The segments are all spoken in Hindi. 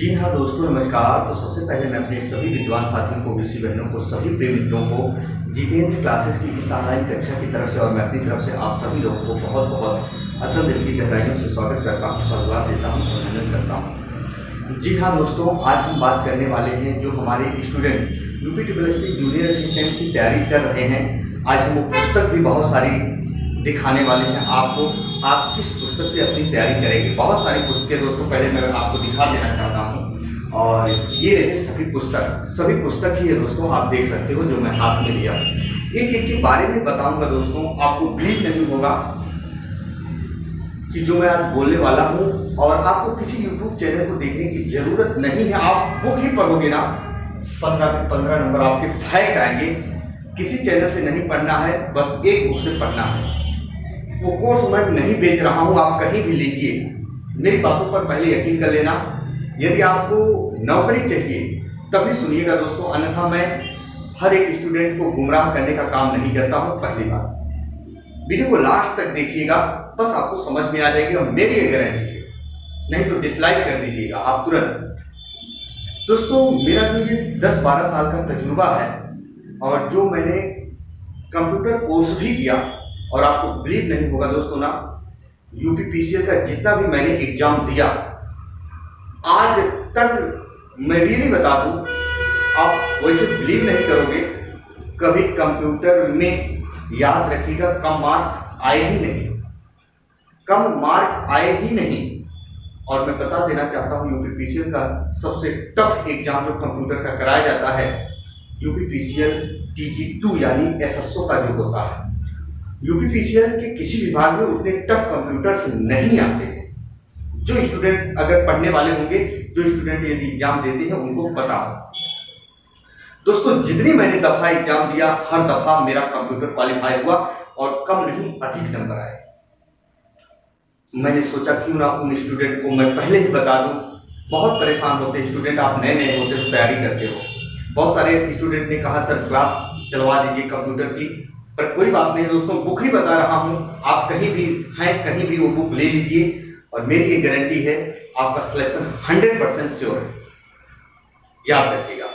जी हाँ दोस्तों, नमस्कार। तो सबसे पहले मैं अपने सभी विद्वान साथियों को, विषय बहनों को, सभी प्रिय मित्रों को जीकेएन क्लासेस की इस ऑनलाइन कक्षा की तरफ से और मैं अपनी तरफ से आप सभी लोगों को बहुत बहुत अतल दिल की गहराइयों से स्वागत करता हूँ, साधुवाद देता हूँ, अभिनंदन करता हूँ। जी हाँ दोस्तों, आज हम बात करने वाले हैं जो हमारे स्टूडेंट यूपीएससी जूनियर असिस्टेंट की तैयारी कर रहे हैं। आज हम वो पुस्तक भी बहुत सारी दिखाने वाले हैं आपको। आप किस पुस्तक से अपनी तैयारी करेंगे, बहुत सारी पुस्तकें दोस्तों पहले मैं आपको दिखा देना चाहता हूँ। और ये रहे सभी पुस्तक ही है दोस्तों, आप देख सकते हो जो मैं हाथ में लिया। एक एक के बारे में बताऊंगा दोस्तों, आपको बिलीव नहीं होगा कि जो मैं आज बोलने वाला हूँ। और आपको किसी यूट्यूब चैनल को देखने की जरूरत नहीं है, आप बुक ही पढ़ोगे ना 15 नंबर आपके फेंक आएंगे। किसी चैनल से नहीं पढ़ना है, बस एक बुक से पढ़ना है। वो कोर्स मैं नहीं बेच रहा हूँ, आप कहीं भी लीजिए, मेरी बातों पर पहले यकीन कर लेना। यदि आपको नौकरी चाहिए तभी सुनिएगा दोस्तों, अन्यथा मैं हर एक स्टूडेंट को गुमराह करने का काम नहीं करता हूँ। पहली बात, वीडियो को लास्ट तक देखिएगा, बस आपको समझ में आ जाएगी और मेरी ये गारंटी है, नहीं तो डिसलाइक कर दीजिएगा आप तुरंत। दोस्तों, मेरा जो ये 10-12 साल का तजुर्बा है और जो मैंने कंप्यूटर कोर्स भी किया, और आपको बिलीव नहीं होगा दोस्तों ना, यूपीपीसीएल का जितना भी मैंने एग्जाम दिया आज तक, मैं रियली बता दूं, आप वैसे बिलीव नहीं करोगे, कभी कंप्यूटर में याद रखिएगा कम मार्क्स आए ही नहीं, कम मार्क आए ही नहीं। और मैं बता देना चाहता हूं, यूपीपीसीएल का सबसे टफ एग्जाम जो कंप्यूटर का कराया जाता है, यूपीपीसीएल TG2 यानी एसएसओ का जो होता है। यूपीपीसीएल के किसी विभाग में उतने टफ कंप्यूटर्स नहीं आते हैं। जो स्टूडेंट अगर पढ़ने वाले होंगे, जो स्टूडेंट यदि एग्जाम देते हैं, उनको पता हो। दोस्तों, जितनी मैंने दफा एग्जाम दिया, हर दफा मेरा कंप्यूटर क्वालिफाई हुआ और कम नहीं अधिक नंबर आए। मैंने सोचा क्यों ना उन स्टूडेंट को मैं पहले ही बता दूं। बहुत परेशान होते स्टूडेंट, आप नए नए होते हो, तैयारी करते हो। बहुत सारे स्टूडेंट ने कहा सर क्लास चलवा दीजिए कंप्यूटर की, पर कोई बात नहीं दोस्तों, बुक ही बता रहा हूं, आप कहीं भी हैं, कहीं भी वो बुक ले लीजिए और मेरी ये गारंटी है आपका सिलेक्शन 100% श्योर है, याद रखिएगा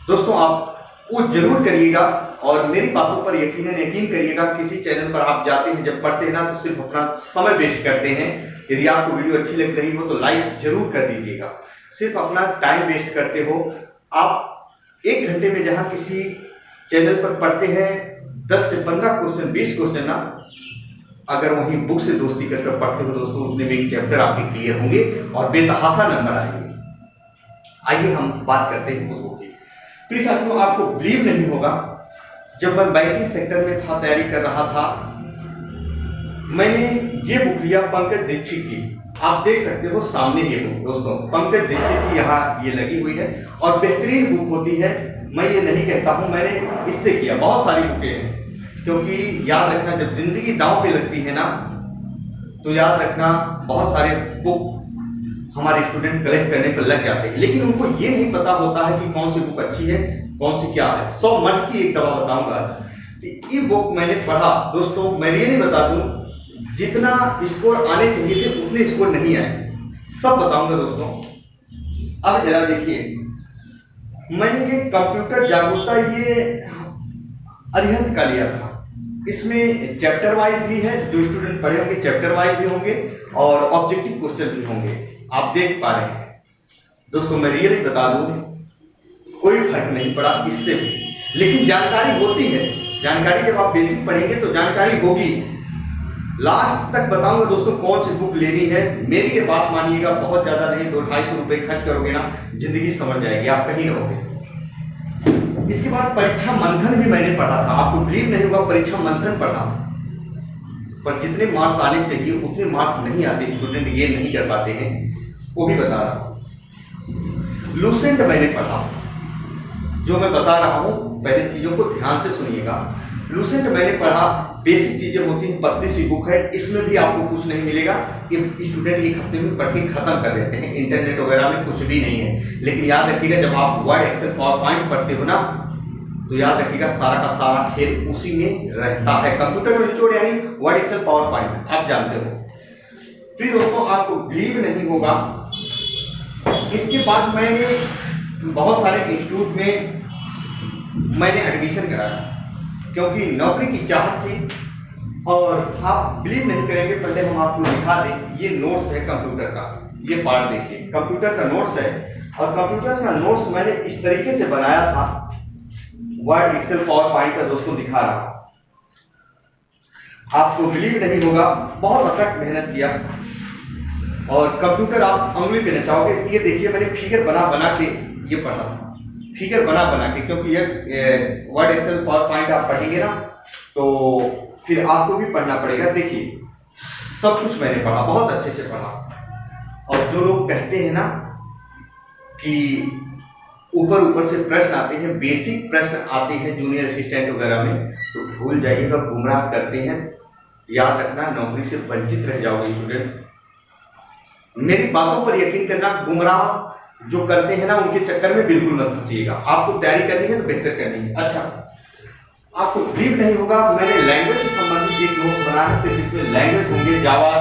दोस्तों। आप वो जरूर करिएगा और मेरी बातों पर यकीन करिएगा। किसी चैनल पर आप जाते हैं, जब पढ़ते हैं ना, तो सिर्फ अपना समय वेस्ट करते हैं। यदि आपको वीडियो अच्छी लग रही हो तो लाइक जरूर कर दीजिएगा, सिर्फ अपना टाइम वेस्ट करते हो। आप 1 घंटे में जहां किसी चैनल पर पढ़ते हैं 10 से 15 क्वेश्चन, 20 क्वेश्चन ना, अगर वहीं बुक से दोस्ती करके पढ़ते हो दोस्तों, उतने में एक चैप्टर आपके क्लियर होंगे और बेतहासा नंबर आएंगे। आइए हम बात करते हैं उस बुक की। प्लीज साथियों, आपको बिलीव नहीं होगा, जब मैं बैंकिंग सेक्टर में था, तैयारी कर रहा था, मैंने ये बुक लिया पंकज दीक्षित की। आप देख सकते हो सामने ये बुक दोस्तों, पंकज दीक्षित की यहाँ ये लगी हुई है और बेहतरीन बुक होती है। मैं ये नहीं कहता हूँ, मैंने इससे किया, बहुत सारी बुकें हैं। क्योंकि याद रखना, जब जिंदगी दांव पे लगती है ना, तो याद रखना बहुत सारे बुक हमारे स्टूडेंट कलेक्ट करने पर लग जाते हैं, लेकिन उनको ये नहीं पता होता है कि कौन सी बुक अच्छी है, कौन सी क्या है। 100 मठ की एक दवा बताऊंगा कि ये बुक मैंने पढ़ा दोस्तों, मैं ये नहीं बता दूं, जितना स्कोर आने चाहिए थे उतने स्कोर नहीं आए, सब बताऊंगा दोस्तों। अब जरा देखिए, मैंने ये कंप्यूटर जागरूकता ये अरिहंत का लिया था। इसमें चैप्टर वाइज भी है, जो स्टूडेंट पढ़े होंगे चैप्टर वाइज भी होंगे और ऑब्जेक्टिव क्वेश्चन भी होंगे, आप देख पा रहे हैं दोस्तों। मैं रियली बता दूं, कोई फर्क नहीं पड़ा इससे भी, लेकिन जानकारी होती है। जानकारी जब आप बेसिक पढ़ेंगे तो जानकारी होगी। लास्ट तक बताऊंगा दोस्तों कौन सी बुक लेनी है। मेरी ये बात मानिएगा, बहुत ज्यादा नहीं, 200-250 रुपए खर्च करोगे ना, जिंदगी समझ जाएगी, आप कहीं रहोगे। इसके बाद परीक्षा मंथन भी मैंने पढ़ा था, आपको बिलीव नहीं होगा, परीक्षा मंथन पढ़ा, पर जितने मार्क्स आने चाहिए उतने मार्क्स नहीं आते, स्टूडेंट ये नहीं कर पाते हैं, वो भी बता रहा हूं। लूसेंट मैंने पढ़ा, जो मैं बता रहा हूं पहले चीजों को ध्यान से सुनिएगा। लूसेंट मैंने पढ़ा, बेसिक चीजें होती हैं, पतली सी बुक है, इसमें भी आपको कुछ नहीं मिलेगा। ये स्टूडेंट 1 हफ्ते में पढ़ के खत्म कर देते हैं, इंटरनेट वगैरह में कुछ भी नहीं है। लेकिन याद रखिएगा, जब आप वर्ड, एक्सेल, पावर पॉइंट पढ़ते हो ना, तो याद रखिएगा सारा का सारा खेल उसी में रहता है। कंप्यूटर में निचोड़ यानी वर्ड, एक्सेल, पावर पॉइंट, आप जानते हो। फिर दोस्तों, आपको बिलीव नहीं होगा, इसके बाद मैंने बहुत सारे इंस्टीट्यूट में मैंने एडमिशन कराया, क्योंकि नौकरी की चाहत थी। और आप बिलीव नहीं करेंगे, पहले हम आपको दिखा दें, ये नोट्स है कंप्यूटर का, ये पार्ट देखिए, कंप्यूटर का नोट्स है। और कंप्यूटर का नोट्स मैंने इस तरीके से बनाया था, वर्ड, एक्सेल, पावर पॉइंट का दोस्तों दिखा रहा हूं। आपको बिलीव नहीं होगा, बहुत अथक मेहनत किया और कंप्यूटर आप उंगली पे नचाओगे। ये देखिए, मैंने फिगर बना बना के ये पढ़ा था, फिगर बना बना के, क्योंकि ये वर्ड, एक्सेल, पावर पॉइंट आप पढ़ेंगे ना तो फिर आपको भी पढ़ना पड़ेगा। देखिए, सब कुछ मैंने पढ़ा, बहुत अच्छे से पढ़ा। और जो लोग कहते हैं ना कि ऊपर ऊपर से प्रश्न आते हैं, बेसिक प्रश्न आते हैं जूनियर असिस्टेंट वगैरह में, तो भूल जाइएगा, गुमराह करते हैं। याद रखना, नौकरी से वंचित रह जाओगे स्टूडेंट। मेरी बातों पर यकीन करना, गुमराह जो करते हैं ना उनके चक्कर में बिल्कुल मत फंसिएगा। आपको तैयारी करनी है तो बेहतर करनी है। अच्छा, आपको बिलीव नहीं होगा, मैंने लैंग्वेज से संबंधित एक नोट्स बनाया है, सिर्फ इसमें लैंग्वेज होंगे जावा,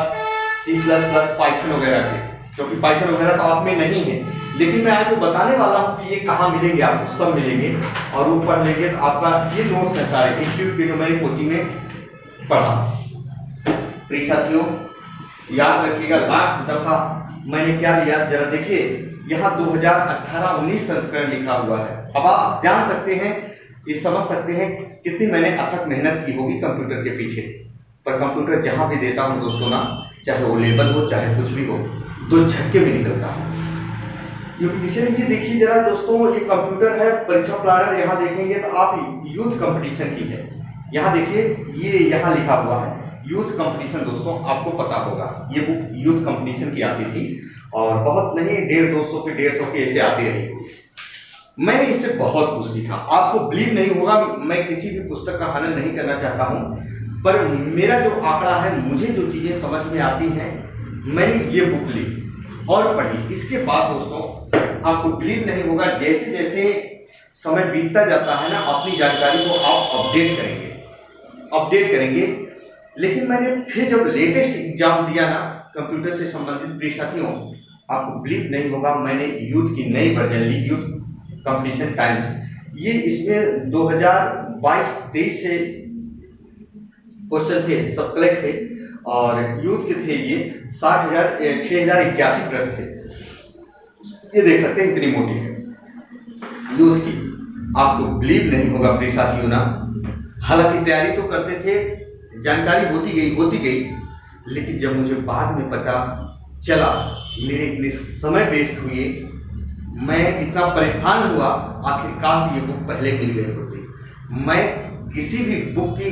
सी प्लस प्लस, पाइथन वगैरह के, क्योंकि पाइथन वगैरह तो आप में नहीं है। लेकिन मैं आपको बताने वाला हूँ कि ये कहाँ मिलेंगे, आपको सब मिलेंगे। और वो पढ़ लेंगे तो आपका ये नोट्स है सारे इंस्टीट्यूट के जो मैंने कोचिंग में पढ़ा। प्रिय साथियों, याद रखिएगा, लास्ट दफा मैंने क्या लिया जरा देखिए, यहाँ 2018-19 संस्करण लिखा हुआ है। अब आप जान सकते हैं, ये समझ सकते हैं कितनी मैंने अथक मेहनत की होगी कंप्यूटर के पीछे। पर कंप्यूटर जहां भी देता हूं दोस्तों ना, चाहे वो लेवल हो चाहे कुछ भी हो, 2 झटके में निकलता है। पीछे ये देखिए जरा दोस्तों, ये कंप्यूटर है परीक्षा प्लानर। यहाँ देखेंगे तो आप यूथ कंपटीशन की है, यहाँ देखिए, ये यहाँ लिखा हुआ है यूथ कंपटीशन। दोस्तों आपको पता होगा, ये बुक यूथ कंपटीशन की आती थी और बहुत नहीं 150-200 पे 150 के ऐसे आती रही। मैंने इससे बहुत कुछ सीखा। आपको बिलीव नहीं होगा, मैं किसी भी पुस्तक का हनन नहीं करना चाहता हूं, पर मेरा जो आंकड़ा है, मुझे जो चीजें समझ में आती हैं, मैंने ये बुक ली और पढ़ी। इसके बाद दोस्तों आपको बिलीव नहीं होगा, जैसे जैसे समय बीतता जाता है ना, अपनी जानकारी को आप अपडेट करेंगे। लेकिन मैंने फिर जब लेटेस्ट एग्जाम दिया ना कंप्यूटर से संबंधित, प्रिय साथियों, आपको बिलीव नहीं होगा, मैंने यूथ की नई वर्जन ली, यूथ कंपटीशन टाइम्स। ये इसमें 2022-23 से क्वेश्चन थे, सब कलेक्ट थे और यूथ के थे। ये 6081 प्रश्न थे। ये देख सकते हैं कितनी मोटी है यूथ की। आपको बिलीव नहीं होगा प्रिय साथियों ना, हालांकि तैयारी तो करते थे, जानकारी होती गई, लेकिन जब मुझे बाद में पता चला, मेरे इतने समय वेस्ट हुए, मैं इतना परेशान हुआ, आखिर काश ये बुक पहले मिल गई होती। मैं किसी भी बुक की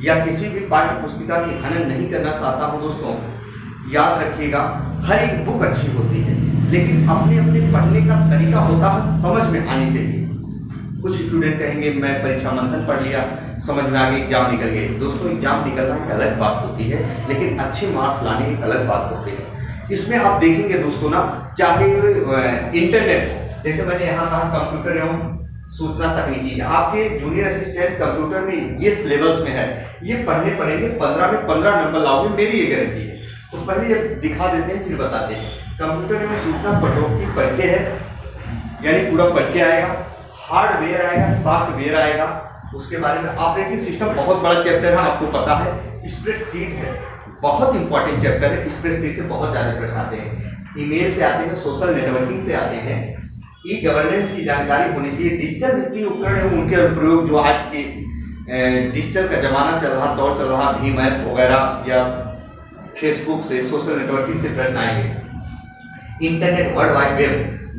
या किसी भी पाठ्य पुस्तिका की हनन नहीं करना चाहता हूँ दोस्तों। याद रखिएगा, हर एक बुक अच्छी होती है, लेकिन अपने अपने पढ़ने का तरीका होता है, समझ में आनी चाहिए। कुछ स्टूडेंट कहेंगे मैं परीक्षा मंथन पढ़ लिया, समझ में आ गई, एग्जाम निकल गए। दोस्तों एग्जाम निकलना एक अलग बात होती है, लेकिन अच्छे मार्क्स लाने एक अलग बात होती है। इसमें आप देखेंगे दोस्तों ना, चाहे इंटरनेट, जैसे मैंने यहाँ कहा कंप्यूटर एवं सूचना तकनीकी, आपके जूनियर असिस्टेंट कंप्यूटर में ये सिलेबस में है, ये पढ़ने पड़ेंगे, 15 में 15 नंबर लाओगे, मेरी ये गारंटी है। तो पहले ये दिखा देते हैं, फिर बताते हैं। कंप्यूटर में सूचना प्रौद्योगिकी परिचय है, यानी पूरा परिचय आएगा, हार्डवेयर आएगा, सॉफ्टवेयर आएगा, उसके बारे में ऑपरेटिंग सिस्टम, बहुत बड़ा चैप्टर है, आपको पता है। स्प्रेडशीट है, बहुत इंपॉर्टेंट चैप्टर है। स्प्रेडशीट से बहुत ज्यादा प्रश्न आते हैं, ईमेल से आते हैं, सोशल नेटवर्किंग से आते हैं, ई गवर्नेंस की जानकारी होनी चाहिए। डिजिटल वित्तीय उपकरण है, उनके अनुप्रयोग, जो आज के डिजिटल का जमाना चल रहा, दौर चल रहा, भीम ऐप वगैरह या फेसबुक से, सोशल नेटवर्किंग से प्रश्न आएंगे। इंटरनेट, वर्ल्ड वाइड वेब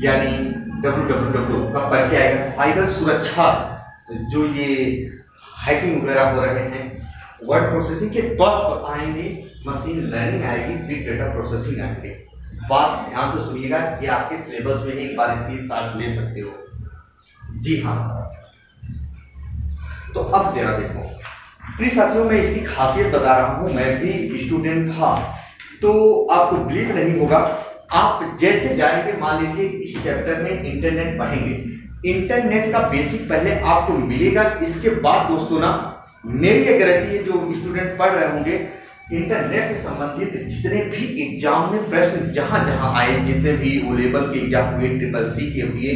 यानी www का परिचय आएगा। साइबर सुरक्षा, जो ये हैकिंग वगैरह हो रहे हैं, वर्ड प्रोसेसिंग के तौर पर आएंगे, मशीन लर्निंग आएगी, बिग डेटा प्रोसेसिंग आएंगे। बात ध्यान से सुनिएगा कि आपके सिलेबस में एक बार इसकी साथ ले सकते हो। जी हाँ, तो अब जरा देखो प्रिय साथियों, मैं इसकी खासियत बता रहा हूं। मैं भी स्टूडेंट था, तो आपको बिलीव नहीं होगा, आप जैसे जाएंगे, मान लीजिए इस चैप्टर में इंटरनेट पढ़ेंगे, इंटरनेट का बेसिक पहले आपको मिलेगा। इसके बाद दोस्तों ना, मेरी ये गारंटी है, जो स्टूडेंट पढ़ रहे होंगे, इंटरनेट से संबंधित जितने भी एग्जाम में प्रश्न जहां जहां आए, जितने भी ओ लेवल के एग्जाम हुए, ट्रिपल सी के हुए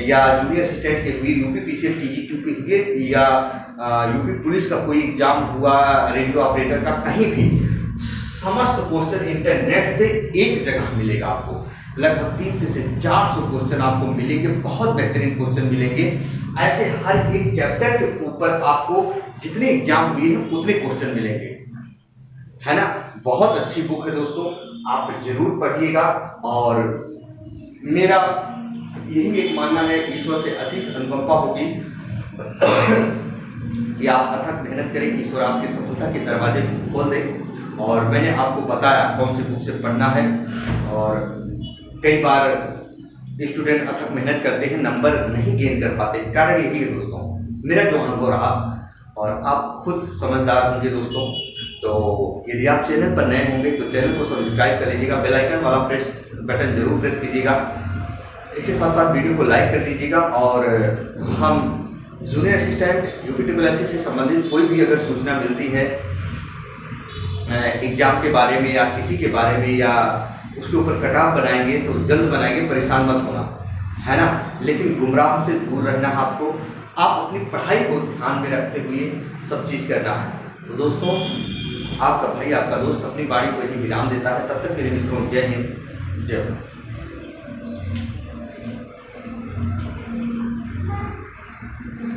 या जूनियर असिस्टेंट के हुए, यूपीपीसीएल टीजीटी के हुए या यूपी पुलिस का कोई एग्जाम हुआ, रेडियो ऑपरेटर का, कहीं भी समस्त क्वेश्चन इंटरनेट से एक जगह मिलेगा आपको। लगभग 300 से 400 क्वेश्चन आपको मिलेंगे, बहुत बेहतरीन क्वेश्चन मिलेंगे। ऐसे हर एक चैप्टर के ऊपर आपको जितने एग्जाम हुए हैं उतने क्वेश्चन मिलेंगे, है ना। बहुत अच्छी बुक है दोस्तों, आप जरूर पढ़िएगा। और मेरा यही एक मानना है, ईश्वर से असीस अनुकंपा होगी कि आप अथक मेहनत करें, ईश्वर आपके सफलता के दरवाजे खोल दे। और मैंने आपको बताया कौन सी बुक से पढ़ना है। और कई बार स्टूडेंट अथक मेहनत करते हैं, नंबर नहीं गेन कर पाते, कारण यही है दोस्तों, मेरा जो अनुभव रहा, और आप खुद समझदार होंगे दोस्तों। तो यदि आप चैनल पर नए होंगे तो चैनल को सब्सक्राइब कर लीजिएगा, बेल आइकन वाला बटन जरूर प्रेस कीजिएगा, इसके साथ साथ वीडियो को लाइक कर दीजिएगा। और हम junior assistant UP triple SC से संबंधित कोई भी अगर सूचना मिलती है एग्जाम के बारे में या किसी के बारे में, या उसके ऊपर कटाव बनाएंगे तो जल्द बनाएंगे, परेशान मत होना, है ना। लेकिन गुमराह से दूर रहना है आपको, आप अपनी पढ़ाई को ध्यान में रखते हुए सब चीज़ करना है। तो दोस्तों, आपका भाई, आपका दोस्त अपनी बाणी को यही विराम देता है। तब तक के लिए मित्रों, जय हिंद, जय भारत।